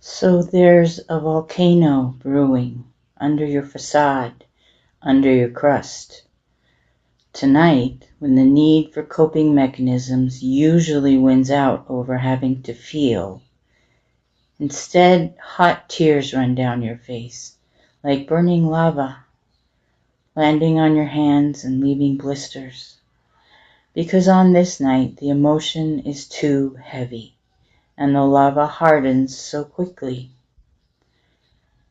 So there's a volcano brewing under your facade, under your crust. Tonight, when the need for coping mechanisms usually wins out over having to feel, instead hot tears run down your face, like burning lava, landing on your hands and leaving blisters. Because on this night the emotion is too heavy, and the lava hardens so quickly.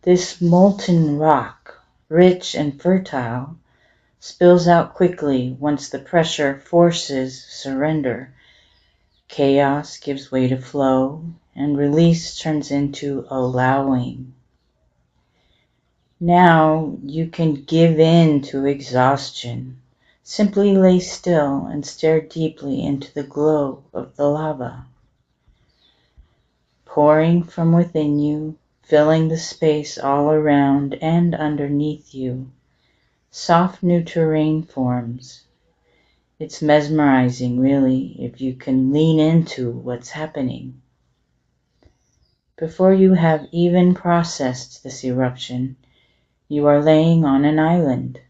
This molten rock, rich and fertile, spills out quickly once the pressure forces surrender. Chaos gives way to flow, and release turns into allowing. Now you can give in to exhaustion. Simply lay still and stare deeply into the glow of the lava, pouring from within you, filling the space all around and underneath you. Soft new terrain forms. It's mesmerizing, really, if you can lean into what's happening. Before you have even processed this eruption, you are laying on an island,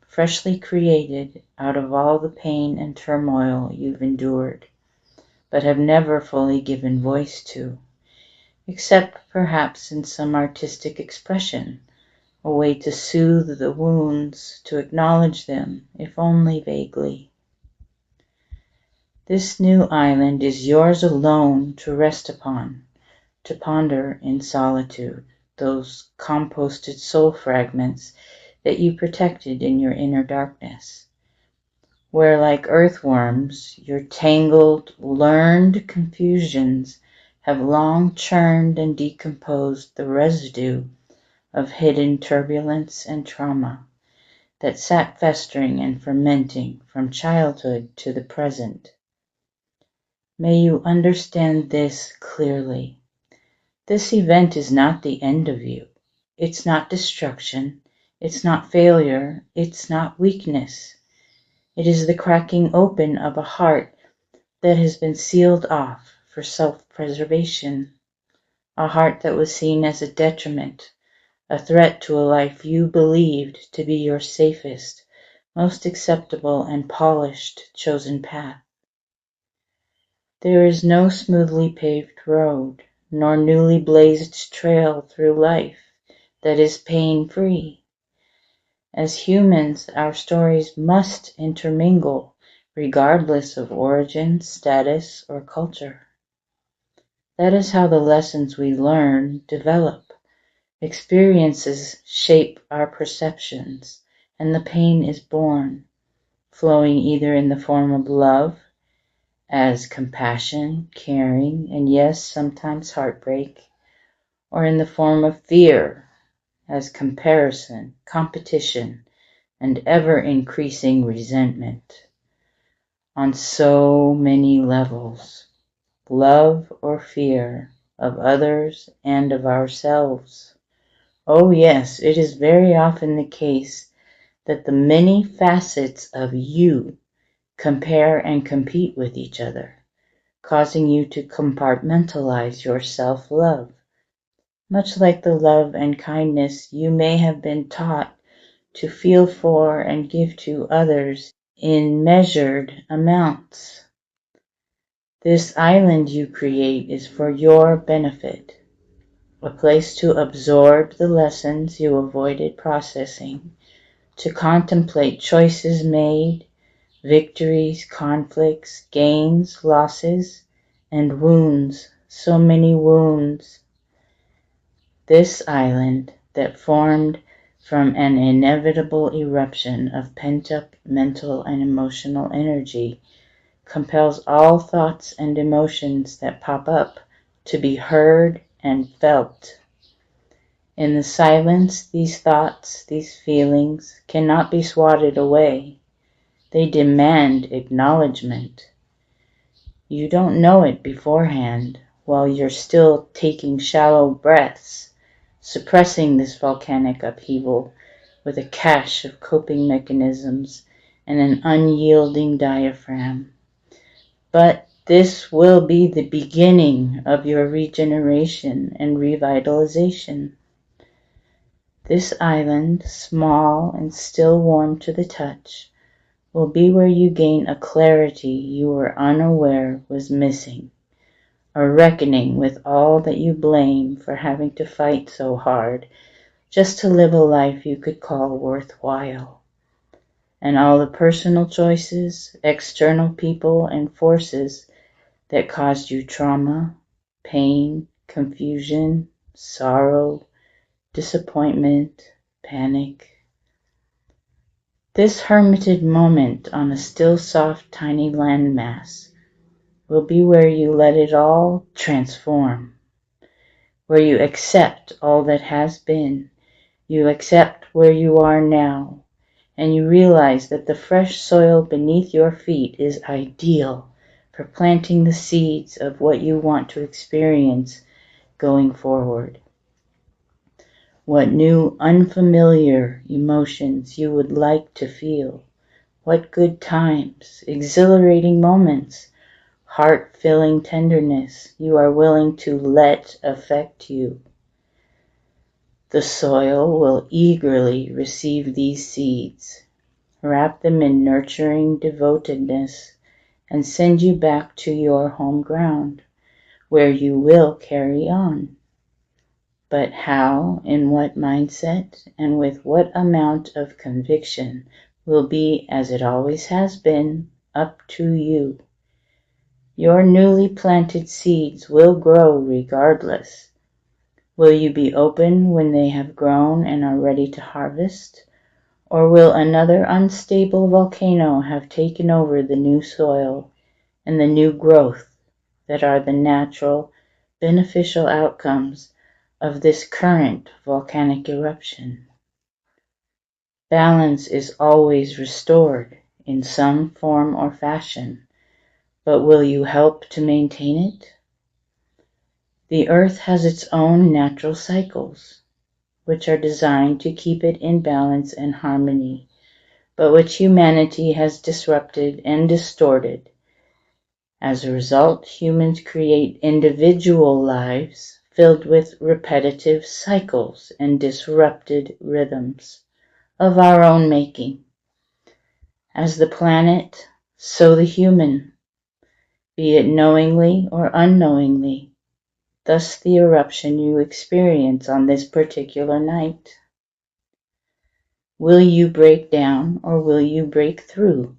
freshly created out of all the pain and turmoil you've endured, but have never fully given voice to, except perhaps in some artistic expression, a way to soothe the wounds, to acknowledge them, if only vaguely. This new island is yours alone to rest upon, to ponder in solitude, those composted soul fragments that you protected in your inner darkness, where like earthworms, your tangled, learned confusions have long churned and decomposed the residue of hidden turbulence and trauma that sat festering and fermenting from childhood to the present. May you understand this clearly. This event is not the end of you. It's not destruction. It's not failure. It's not weakness. It is the cracking open of a heart that has been sealed off for self-preservation, a heart that was seen as a detriment, a threat to a life you believed to be your safest, most acceptable and polished chosen path. There is no smoothly paved road, nor newly blazed trail through life that is pain-free. As humans, our stories must intermingle, regardless of origin, status, or culture. That is how the lessons we learn develop. Experiences shape our perceptions, and the pain is born, flowing either in the form of love, as compassion, caring, and yes, sometimes heartbreak, or in the form of fear, as comparison, competition, and ever-increasing resentment. On so many levels, love or fear of others and of ourselves. Oh yes, it is very often the case that the many facets of you compare and compete with each other, causing you to compartmentalize your self-love, much like the love and kindness you may have been taught to feel for and give to others in measured amounts. This island you create is for your benefit, a place to absorb the lessons you avoided processing, to contemplate choices made, victories, conflicts, gains, losses, and wounds, so many wounds. This island that formed from an inevitable eruption of pent-up mental and emotional energy compels all thoughts and emotions that pop up to be heard and felt. In the silence, these thoughts, these feelings cannot be swatted away. They demand acknowledgement. You don't know it beforehand while you're still taking shallow breaths, suppressing this volcanic upheaval with a cache of coping mechanisms and an unyielding diaphragm. But This will be the beginning of your regeneration and revitalization. This island, small and still warm to the touch, will be where you gain a clarity you were unaware was missing, a reckoning with all that you blame for having to fight so hard just to live a life you could call worthwhile, and all the personal choices, external people, and forces that caused you trauma, pain, confusion, sorrow, disappointment, panic. This hermited moment on a still soft tiny landmass will be where you let it all transform, where you accept all that has been, you accept where you are now, and you realize that the fresh soil beneath your feet is ideal for planting the seeds of what you want to experience going forward. What new unfamiliar emotions you would like to feel, what good times, exhilarating moments, heart-filling tenderness you are willing to let affect you. The soil will eagerly receive these seeds, wrap them in nurturing devotedness, and send you back to your home ground, where you will carry on. But how, in what mindset, and with what amount of conviction will be, as it always has been, up to you. Your newly planted seeds will grow regardless. Will you be open when they have grown and are ready to harvest? Or will another unstable volcano have taken over the new soil and the new growth that are the natural, beneficial outcomes of this current volcanic eruption? Balance is always restored in some form or fashion, but will you help to maintain it? The earth has its own natural cycles, which are designed to keep it in balance and harmony, but which humanity has disrupted and distorted. As a result, humans create individual lives filled with repetitive cycles and disrupted rhythms of our own making. As the planet, so the human, be it knowingly or unknowingly. Thus the eruption you experience on this particular night. Will you break down or will you break through?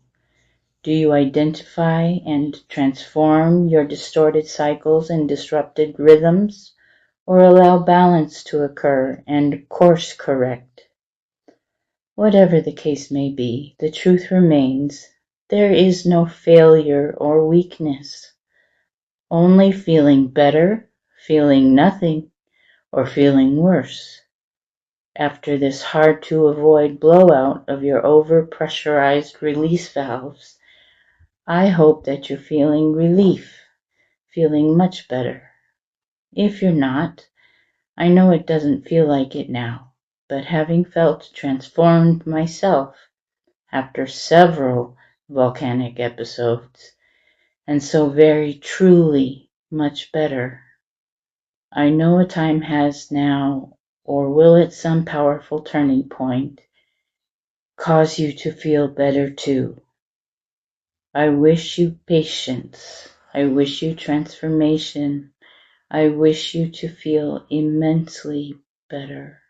Do you identify and transform your distorted cycles and disrupted rhythms, or allow balance to occur and course correct? Whatever the case may be, the truth remains, there is no failure or weakness, only feeling better, feeling nothing, or feeling worse. After this hard-to-avoid blowout of your over-pressurized release valves, I hope that you're feeling relief, feeling much better. If you're not, I know it doesn't feel like it now, but having felt transformed myself after several volcanic episodes, and so very truly much better, I know a time has now, or will at some powerful turning point, cause you to feel better too. I wish you patience. I wish you transformation. I wish you to feel immensely better.